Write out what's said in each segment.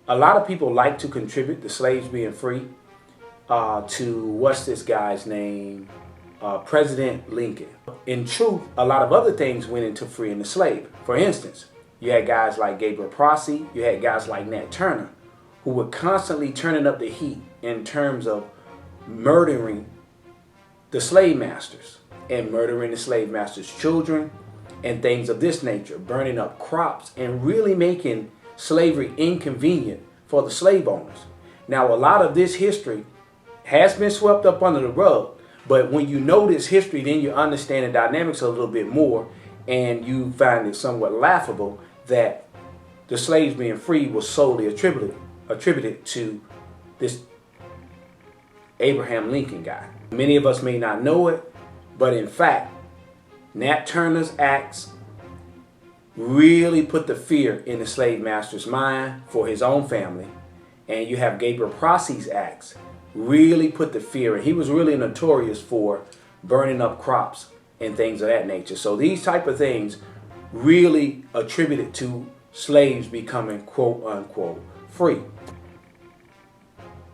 a lot of people like to contribute to slaves being free to, what's this guy's name? President Lincoln. In truth, a lot of other things went into freeing the slave. For instance, you had guys like Gabriel Prosser, you had guys like Nat Turner, who were constantly turning up the heat in terms of murdering the slave masters and murdering the slave masters' children and things of this nature, burning up crops and really making slavery inconvenient for the slave owners. Now, a lot of this history has been swept up under the rug, but when you know this history, then you understand the dynamics a little bit more, and you find it somewhat laughable that the slaves being freed was solely attributed to this Abraham Lincoln guy. Many of us may not know it, but in fact, Nat Turner's acts really put the fear in the slave master's mind for his own family. And you have Gabriel Prosser's acts really put the fear, and he was really notorious for burning up crops and things of that nature. So these type of things really attributed to slaves becoming quote unquote free.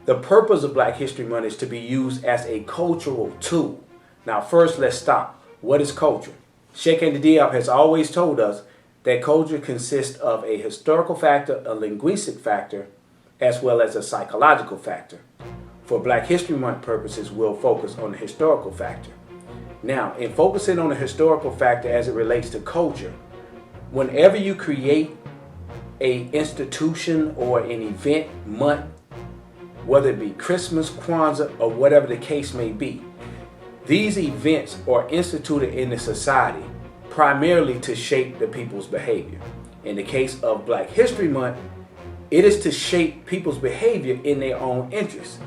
The purpose of Black History Month is to be used as a cultural tool. Now first, let's stop. What is culture? Ajx Diop has always told us that culture consists of a historical factor, a linguistic factor, as well as a psychological factor. For Black History Month purposes, we'll focus on the historical factor. Now, in focusing on the historical factor as it relates to culture, whenever you create an institution or an event month, whether it be Christmas, Kwanzaa, or whatever the case may be, these events are instituted in the society primarily to shape the people's behavior. In the case of Black History Month, it is to shape people's behavior in their own interest.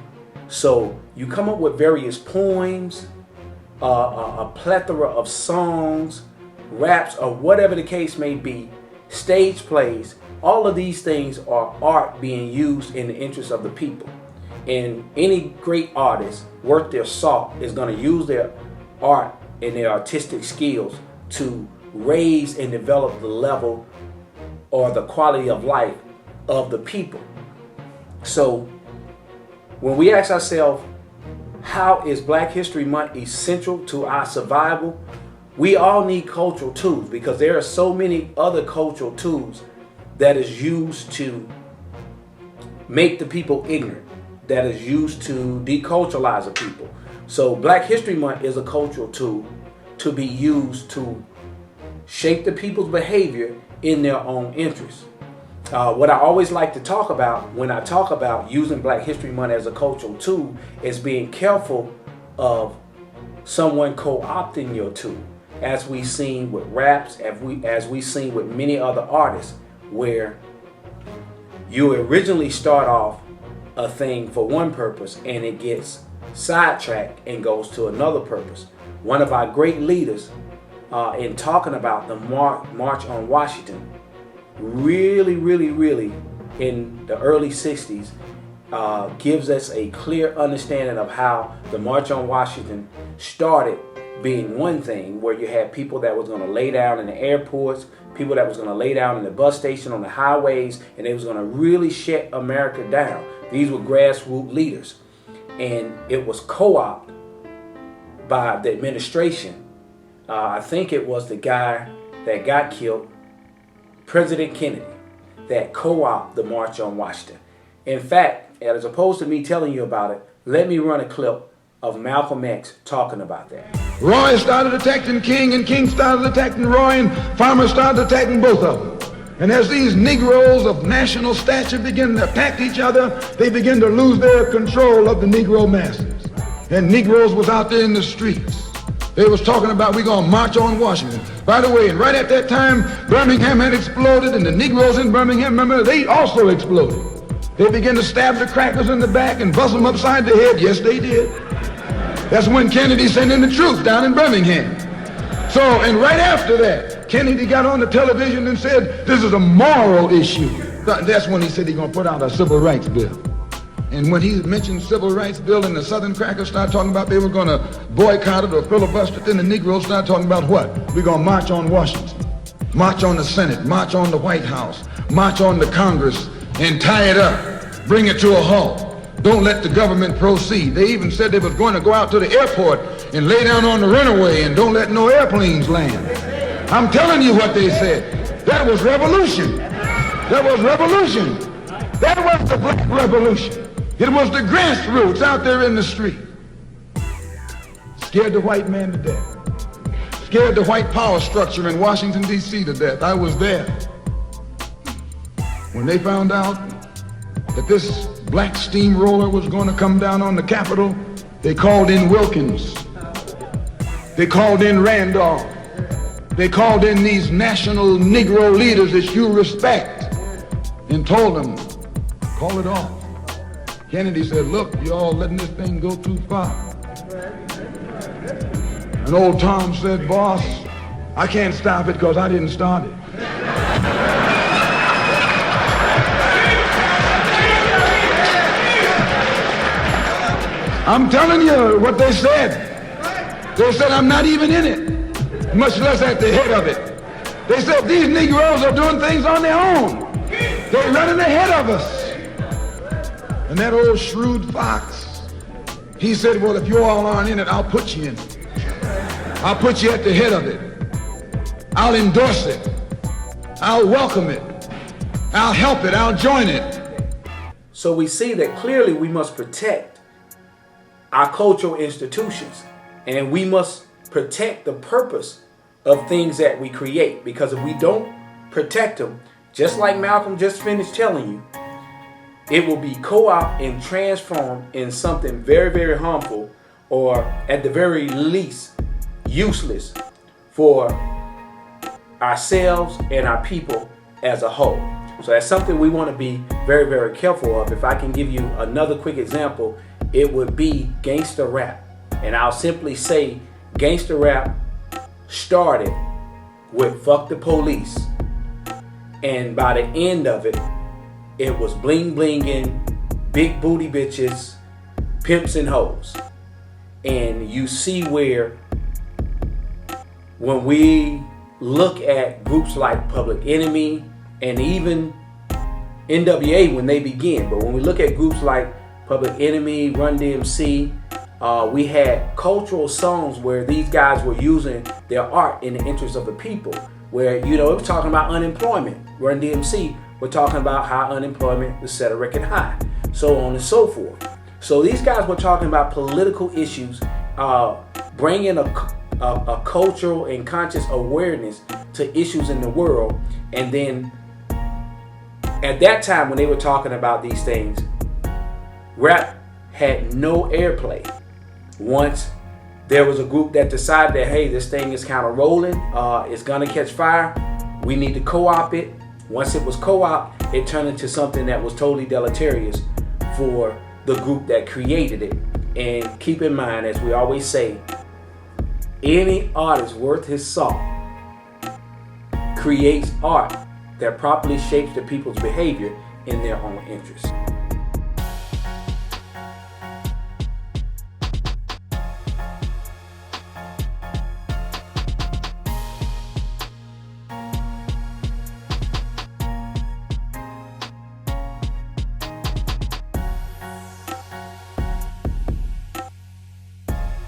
So you come up with various poems, a plethora of songs, raps, or whatever the case may be, stage plays. All of these things are art being used in the interest of the people. And any great artist worth their salt is going to use their art and their artistic skills to raise and develop the level or the quality of life of the people. So when we ask ourselves, how is Black History Month essential to our survival? We all need cultural tools, because there are so many other cultural tools that is used to make the people ignorant, that is used to deculturalize the people. So Black History Month is a cultural tool to be used to shape the people's behavior in their own interest. What I always like to talk about when I talk about using Black History Month as a cultural tool is being careful of someone co-opting your tool, as we've seen with raps, as we've seen with many other artists, where you originally start off a thing for one purpose and it gets sidetracked and goes to another purpose. One of our great leaders in talking about the March on Washington, really in the early 60s, gives us a clear understanding of how the March on Washington started being one thing, where you had people that was going to lay down in the airports, people that was going to lay down in the bus station, on the highways, and they was going to really shut America down. These were grassroots leaders, and it was co-opted by the administration. I think it was the guy that got killed, President Kennedy, that co-opted the March on Washington. In fact, as opposed to me telling you about it, let me run a clip of Malcolm X talking about that. Roy started attacking King, and King started attacking Roy, and Farmer started attacking both of them. And as these Negroes of national stature begin to attack each other, they begin to lose their control of the Negro masses. And Negroes was out there in the streets. They was talking about, we're going to march on Washington. By the way, and right at that time, Birmingham had exploded, and the Negroes in Birmingham, remember, they also exploded. They began to stab the crackers in the back and bust them upside the head. Yes, they did. That's when Kennedy sent in the troops down in Birmingham. So, and right after that, Kennedy got on the television and said, this is a moral issue. That's when he said he's going to put out a civil rights bill. And when he mentioned civil rights bill, and the Southern crackers started talking about they were going to boycott it or filibuster it, then the Negroes started talking about what? We're going to march on Washington, march on the Senate, march on the White House, march on the Congress, and tie it up, bring it to a halt. Don't let the government proceed. They even said they was going to go out to the airport and lay down on the runway and don't let no airplanes land. I'm telling you what they said. That was revolution. That was revolution. That was the black revolution. It was the grassroots out there in the street. Scared the white man to death. Scared the white power structure in Washington, D.C. to death. I was there. When they found out that this black steamroller was going to come down on the Capitol, they called in Wilkins. They called in Randolph. They called in these national Negro leaders that you respect and told them, call it off. Kennedy said, look, you all letting this thing go too far. And old Tom said, boss, I can't stop it because I didn't start it. I'm telling you what they said. They said, I'm not even in it, much less at the head of it. They said, these Negroes are doing things on their own. They're running ahead of us. And that old shrewd fox, he said, well, if you all aren't in it, I'll put you in it. I'll put you at the head of it. I'll endorse it. I'll welcome it. I'll help it. I'll join it. So we see that clearly we must protect our cultural institutions, and we must protect the purpose of things that we create, because if we don't protect them, just like Malcolm just finished telling you, it will be co-opted and transformed in something very, very harmful, or at the very least useless for ourselves and our people as a whole. So that's something we want to be very, very careful of. If I can give you another quick example, it would be gangster rap. And I'll simply say gangster rap started with fuck the police. And by the end of it, it was bling blinging, big booty bitches, pimps and hoes. And you see where when we look at groups like Public Enemy and even NWA when they begin, but when we look at groups like Public Enemy, Run DMC, we had cultural songs where these guys were using their art in the interest of the people, where, you know, it was talking about unemployment. Run DMC were talking about how unemployment was set a record high, so on and so forth. So these guys were talking about political issues, bringing a cultural and conscious awareness to issues in the world. And then at that time when they were talking about these things, rap had no airplay. Once there was a group that decided that, hey, this thing is kind of rolling, it's gonna catch fire, we need to co-op it. Once it was co-op, it turned into something that was totally deleterious for the group that created it. And keep in mind, as we always say, any artist worth his salt creates art that properly shapes the people's behavior in their own interest.